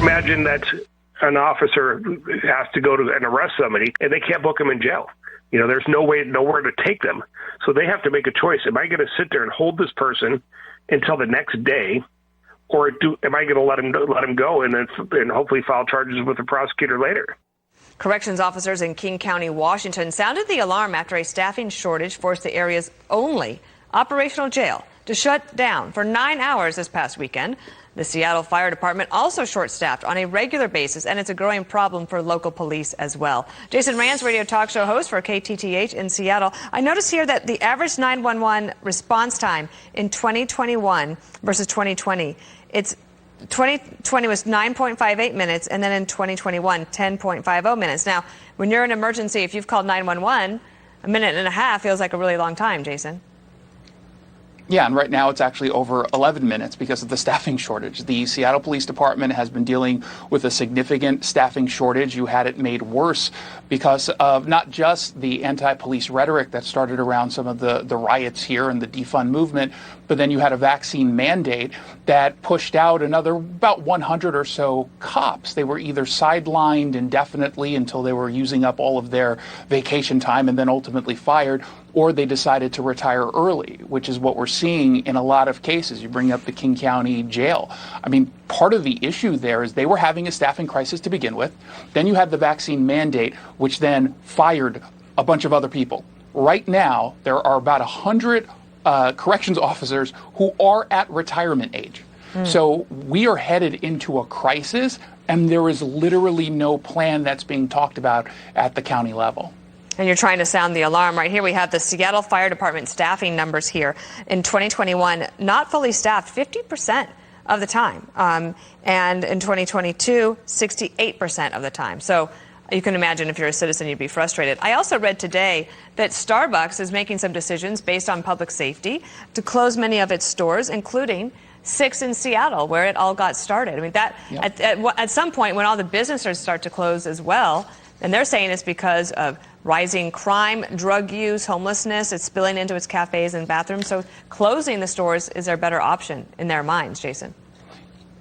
Imagine that an officer has to go to and arrest somebody, and they can't book them in jail. There's nowhere to take them. So they have to make a choice. Am I going to sit there and hold this person until the next day, or am I going to let him go and hopefully file charges with the prosecutor later? Corrections officers in King County, Washington, sounded the alarm after a staffing shortage forced the area's only operational jail to shut down for 9 hours this past weekend. The Seattle Fire Department also short-staffed on a regular basis, and it's a growing problem for local police as well. Jason Rantz, radio talk show host for KTTH in Seattle. I noticed here that the average 911 response time in 2021 versus 2020, 2020 was 9.58 minutes, and then in 2021, 10.50 minutes. Now, when you're in an emergency, if you've called 911, a minute and a half feels like a really long time, Jason. Yeah, and right now it's actually over 11 minutes because of the staffing shortage. The Seattle Police Department has been dealing with a significant staffing shortage. You had it made worse because of not just the anti-police rhetoric that started around some of the riots here and the defund movement, but then you had a vaccine mandate that pushed out about 100 or so cops. They were either sidelined indefinitely until they were using up all of their vacation time and then ultimately fired, or they decided to retire early, which is what we're seeing in a lot of cases. You bring up the King County Jail. I mean, part of the issue there is they were having a staffing crisis to begin with. Then you had the vaccine mandate, which then fired a bunch of other people. Right now, there are about 100 corrections officers who are at retirement age. So we are headed into a crisis, and there is literally no plan that's being talked about at the county level. And you're trying to sound the alarm. Right here we have the Seattle Fire Department staffing numbers here. In 2021, not fully staffed 50% of the time. And in 2022, 68% of the time. So you can imagine if you're a citizen, you'd be frustrated. I also read today that Starbucks is making some decisions based on public safety to close many of its stores, including 6 in Seattle, where it all got started. I mean, at some point when all the businesses start to close as well, and they're saying it's because of rising crime, drug use, homelessness, it's spilling into its cafes and bathrooms. So closing the stores is their better option in their minds, Jason.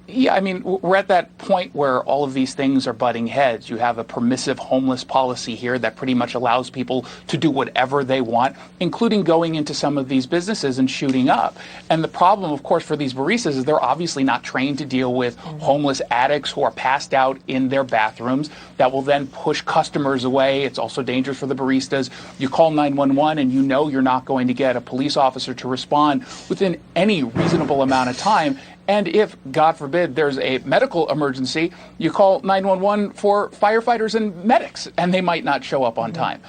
Yeah, I mean, we're at that point where all of these things are butting heads. You have a permissive homeless policy here that pretty much allows people to do whatever they want, including going into some of these businesses and shooting up. And the problem, of course, for these baristas is they're obviously not trained to deal with homeless addicts who are passed out in their bathrooms that will then push customers away. It's also dangerous for the baristas. You call 911 and you know you're not going to get a police officer to respond within any reasonable amount of time. And if, God forbid, there's a medical emergency, you call 911 for firefighters and medics, and they might not show up on time.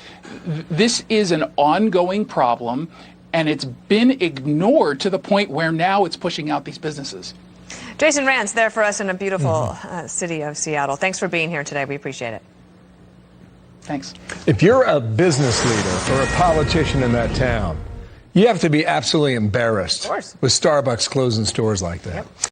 This is an ongoing problem, and it's been ignored to the point where now it's pushing out these businesses. Jason Rantz there for us in a beautiful city of Seattle. Thanks for being here today. We appreciate it. Thanks. If you're a business leader or a politician in that town, you have to be absolutely embarrassed with Starbucks closing stores like that. Yep.